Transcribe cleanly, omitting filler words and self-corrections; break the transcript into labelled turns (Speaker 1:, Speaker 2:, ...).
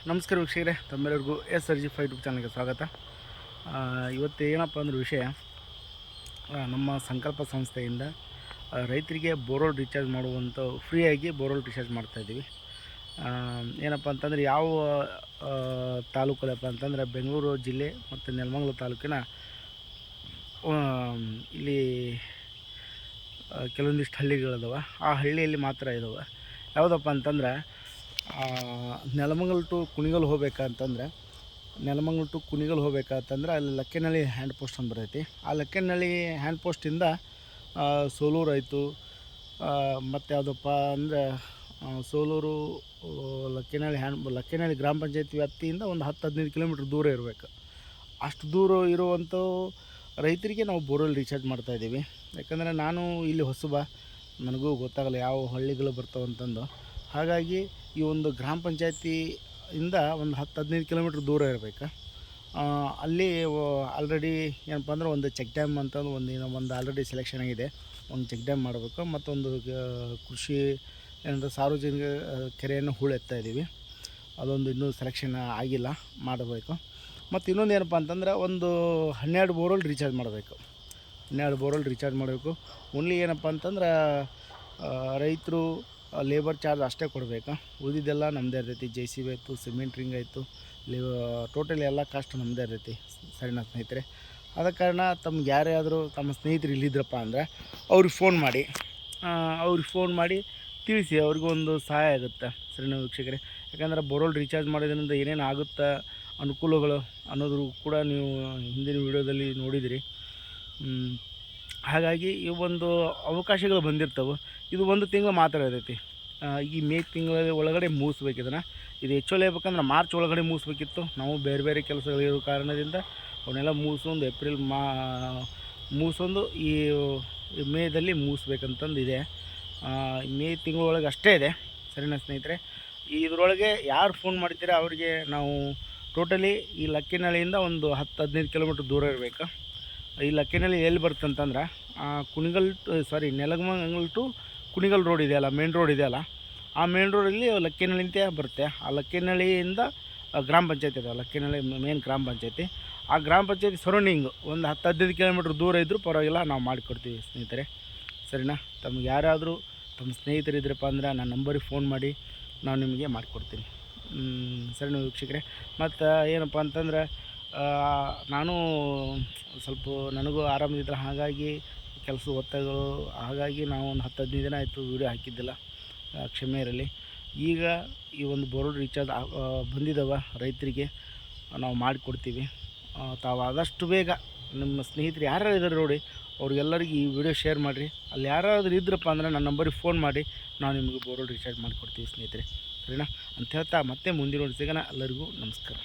Speaker 1: ನಮಸ್ಕಾರ ವೀಕ್ಷಕರೇ, ತಮ್ಮೆಲ್ಲರಿಗೂ SRG 5 ಯೂಟ್ಯೂಬ್ ಚಾನಲ್ಗೆ ಸ್ವಾಗತ. ಇವತ್ತು ಏನಪ್ಪ ಅಂದ್ರೆ ವಿಷಯ, ನಮ್ಮ ಸಂಕಲ್ಪ ಸಂಸ್ಥೆಯಿಂದ ರೈತರಿಗೆ ಬೋರ್ವೆಲ್ ರೀಚಾರ್ಜ್ ಮಾಡುವಂಥ ಫ್ರೀಯಾಗಿ ಬೋರ್ವೆಲ್ ರೀಚಾರ್ಜ್ ಮಾಡ್ತಾಯಿದ್ದೀವಿ. ಏನಪ್ಪ ಅಂತಂದರೆ ಯಾವ ತಾಲೂಕಲ್ಲಪ್ಪ ಅಂತಂದರೆ ಬೆಂಗಳೂರು ಜಿಲ್ಲೆ ಮತ್ತು ನೆಲಮಂಗಲ ತಾಲೂಕಿನ ಇಲ್ಲಿ ಕೆಲವೊಂದಿಷ್ಟು ಹಳ್ಳಿಗಳಿದಾವೆ. ಆ ಹಳ್ಳಿಯಲ್ಲಿ ಮಾತ್ರ ಇದಾವೆ. ಯಾವುದಪ್ಪ ಅಂತಂದ್ರೆ ನೆಲಮಂಗಲ ಟು ಕುಣಿಗಲ್ ಹೋಗ್ಬೇಕಂತಂದ್ರೆ ಅಲ್ಲಿ ಲಕ್ಕೇನಹಳ್ಳಿ ಹ್ಯಾಂಡ್ ಪೋಸ್ಟ್ ಅಂತ ಬರ್ತೈತಿ. ಆ ಲಕ್ಕೇನಹಳ್ಳಿ ಹ್ಯಾಂಡ್ ಪೋಸ್ಟಿಂದ ಸೋಲೂರು ಆಯಿತು, ಮತ್ತು ಯಾವುದಪ್ಪ ಅಂದರೆ ಸೋಲೂರು ಲಕ್ಕೇನಹಳ್ಳಿ ಗ್ರಾಮ ಪಂಚಾಯತಿ ವ್ಯಾಪ್ತಿಯಿಂದ ಒಂದು 10-15 ಕಿಲೋಮೀಟ್ರ್ ದೂರ ಇರಬೇಕು. ಅಷ್ಟು ದೂರ ಇರುವಂಥ ರೈತರಿಗೆ ನಾವು ಬೋರ್ವೆಲ್ ರೀಚಾರ್ಜ್ ಮಾಡ್ತಾಯಿದ್ದೀವಿ. ಯಾಕಂದರೆ ನಾನು ಇಲ್ಲಿ ಹೊಸಬ, ನನಗೂ ಗೊತ್ತಾಗಲ್ಲ ಯಾವ ಹಳ್ಳಿಗಳು ಬರ್ತಾವಂತಂದು. ಹಾಗಾಗಿ ಈ ಒಂದು ಗ್ರಾಮ ಪಂಚಾಯತಿಯಿಂದ ಒಂದು 10-15 ಕಿಲೋಮೀಟ್ರ್ ದೂರ ಇರಬೇಕು. ಅಲ್ಲಿ ಆಲ್ರೆಡಿ ಏನಪ್ಪ ಅಂದ್ರೆ ಒಂದು ಚೆಕ್ ಡ್ಯಾಮ್ ಅಂತಂದು ಒಂದು ಆಲ್ರೆಡಿ ಸೆಲೆಕ್ಷನ್ ಆಗಿದೆ. ಒಂದು ಚೆಕ್ ಡ್ಯಾಮ್ ಮಾಡಬೇಕು. ಮತ್ತೊಂದು ಕೃಷಿ ಏನಂದ್ರೆ ಸಾರ್ವಜನಿಕ ಕೆರೆಯನ್ನು ಹೂಳೆತ್ತಾ ಇದ್ದೀವಿ. ಅದೊಂದು ಇನ್ನೂ ಸೆಲೆಕ್ಷನ್ ಆಗಿಲ್ಲ, ಮಾಡಬೇಕು. ಮತ್ತು ಇನ್ನೊಂದು ಏನಪ್ಪ ಅಂತಂದ್ರೆ ಒಂದು 12 ಬೋರ್ವೆಲ್ ರೀಚಾರ್ಜ್ ಮಾಡಬೇಕು. 12 ಬೋರ್ವೆಲ್ ರೀಚಾರ್ಜ್ ಮಾಡಬೇಕು. ಓನ್ಲಿ ಏನಪ್ಪ ಅಂತಂದ್ರೆ ರೈತರು ಲೇಬರ್ ಚಾರ್ಜ್ ಅಷ್ಟೇ ಕೊಡಬೇಕು. ಉಳಿದಿದ್ದೆಲ್ಲ ನಮ್ಮದೇ ಇರ್ತೈತಿ. JCB ಆಯಿತು, ಸಿಮೆಂಟ್ ರಿಂಗ್ ಆಯಿತು, ಟೋಟಲಿ ಎಲ್ಲ ಕಾಸ್ಟ್ ನಮ್ಮದೇ ಇರ್ತೈತಿ. ಸರಿನಾ ಸ್ನೇಹಿತರೆ? ಆದ ಕಾರಣ ತಮ್ಗೆ ಯಾರ್ಯಾದರೂ ತಮ್ಮ ಸ್ನೇಹಿತರು ಇಲ್ಲಿದ್ರಪ್ಪ ಅಂದರೆ ಅವ್ರಿಗೆ ಫೋನ್ ಮಾಡಿ ತಿಳಿಸಿ, ಅವ್ರಿಗೊಂದು ಸಹಾಯ ಆಗುತ್ತೆ. ಸರಿನಾ ವೀಕ್ಷಕರೇ? ಯಾಕಂದರೆ ಬೋರ್ವೆಲ್ ರೀಚಾರ್ಜ್ ಮಾಡೋದ್ರಿಂದ ಏನೇನು ಆಗುತ್ತೆ ಅನುಕೂಲಗಳು ಅನ್ನೋದು ಕೂಡ ನೀವು ಹಿಂದಿನ ವೀಡಿಯೋದಲ್ಲಿ ನೋಡಿದಿರಿ. ಹಾಗಾಗಿ ಈ ಒಂದು ಅವಕಾಶಗಳು ಬಂದಿರ್ತವೆ. ಇದು ಒಂದು ತಿಂಗಳು ಮಾತ್ರ ಇರ್ತೈತಿ. ಈ ಮೇ ತಿಂಗಳ ಒಳಗಡೆ ಮುಗಿಸ್ಬೇಕು ಇದನ್ನು. ಇದು ಹೆಚ್ಚು ಹೇಳ್ಬೇಕಂದ್ರೆ ಮಾರ್ಚ್ ಒಳಗಡೆ ಮುಗಿಸ್ಬೇಕಿತ್ತು. ನಾವು ಬೇರೆ ಬೇರೆ ಕೆಲಸಗಳಿರೋ ಕಾರಣದಿಂದ ಅವನ್ನೆಲ್ಲ ಮುಗಿಸೊಂದು ಈ ಮೇದಲ್ಲಿ ಮುಗಿಸ್ಬೇಕಂತಂದಿದೆ. ಮೇ ತಿಂಗಳೊಳಗೆ ಅಷ್ಟೇ ಇದೆ. ಸರಿನಾ ಸ್ನೇಹಿತರೆ? ಇದರೊಳಗೆ ಯಾರು ಫೋನ್ ಮಾಡ್ತೀರಾ ಅವರಿಗೆ ನಾವು ಟೋಟಲಿ ಈ ಲಕ್ಕೇನಹಳ್ಳಿಯಿಂದ ಒಂದು 10-15 ಕಿಲೋಮೀಟ್ರ್ ದೂರ ಇರಬೇಕು. ಈ ಲಕ್ಕೇನಹಳ್ಳಿ ಎಲ್ಲಿ ಬರ್ತಂತಂದ್ರೆ ನೆಲಮಂಗಲ ಟು ಕುಣಿಗಲ್ ರೋಡ್ ಇದೆಯಲ್ಲ, ಮೇನ್ ರೋಡ್ ಇದೆಯಲ್ಲ, ಆ ಮೇನ್ ರೋಡಲ್ಲಿ ಲಕ್ಕೇನಹಳ್ಳಿ ಅಂತ ಬರುತ್ತೆ. ಆ ಲಕ್ಕೇನಹಳ್ಳಿಯಿಂದ ಗ್ರಾಮ ಪಂಚಾಯತಿ ಇದೆ. ಲಕ್ಕೇನಹಳ್ಳಿ ಮೇನ್ ಗ್ರಾಮ ಪಂಚಾಯತಿ. ಆ ಗ್ರಾಮ ಪಂಚಾಯತಿ ಸರೌಂಡಿಂಗು ಒಂದು 10-15 ಕಿಲೋಮೀಟ್ರ್ ದೂರ ಇದ್ದರೂ ಪರವಾಗಿಲ್ಲ, ನಾವು ಮಾಡಿಕೊಡ್ತೀವಿ ಸ್ನೇಹಿತರೆ. ಸರಿನಾ? ತಮ್ಗೆ ಯಾರಾದರೂ ತಮ್ಮ ಸ್ನೇಹಿತರಿದ್ರಪ್ಪ ಅಂದರೆ ನನ್ನ ನಂಬರಿಗೆ ಫೋನ್ ಮಾಡಿ ನಾವು ನಿಮಗೆ ಮಾಡಿಕೊಡ್ತೀನಿ. ಸರಿನಾ ವೀಕ್ಷಕರೇ? ಮತ್ತು ಏನಪ್ಪ ಅಂತಂದ್ರೆ ನಾನು ಸ್ವಲ್ಪ ನನಗೂ ಆರಾಮದಿದ್ದರೆ, ಹಾಗಾಗಿ ಕೆಲಸದ ಒತ್ತಡಗಳು, ಹಾಗಾಗಿ ನಾವು ಒಂದು 10-15 ದಿನ ಆಯಿತು ವೀಡಿಯೋ ಹಾಕಿದ್ದಿಲ್ಲ, ಕ್ಷಮೆ ಇರಲಿ. ಈಗ ಈ ಒಂದು ಬೋರ್ವೆಲ್ ರೀಚಾರ್ಜ್ ಬಂದಿದ್ದಾವೆ ರೈತರಿಗೆ, ನಾವು ಮಾಡಿಕೊಡ್ತೀವಿ. ತಾವು ಆದಷ್ಟು ಬೇಗ ನಿಮ್ಮ ಸ್ನೇಹಿತರು ಯಾರು ಇದ್ದಾರೆ ನೋಡಿ, ಅವ್ರಿಗೆಲ್ಲರಿಗೂ ಈ ವಿಡಿಯೋ ಶೇರ್ ಮಾಡಿರಿ. ಅಲ್ಲಿ ಯಾರಾದರೂ ಇದ್ರಪ್ಪ ಅಂದರೆ ನನ್ನ ನಂಬರಿಗೆ ಫೋನ್ ಮಾಡಿ ನಾವು ನಿಮಗೆ ಬೋರ್ವೆಲ್ ರೀಚಾರ್ಜ್ ಮಾಡಿಕೊಡ್ತೀವಿ ಸ್ನೇಹಿತರೆ. ಸರಿನಾ? ಅಂತ ಹೇಳ್ತಾ ಮತ್ತೆ ಮುಂದಿನ ಸಿಗೋಣ. ಎಲ್ಲರಿಗೂ ನಮಸ್ಕಾರ.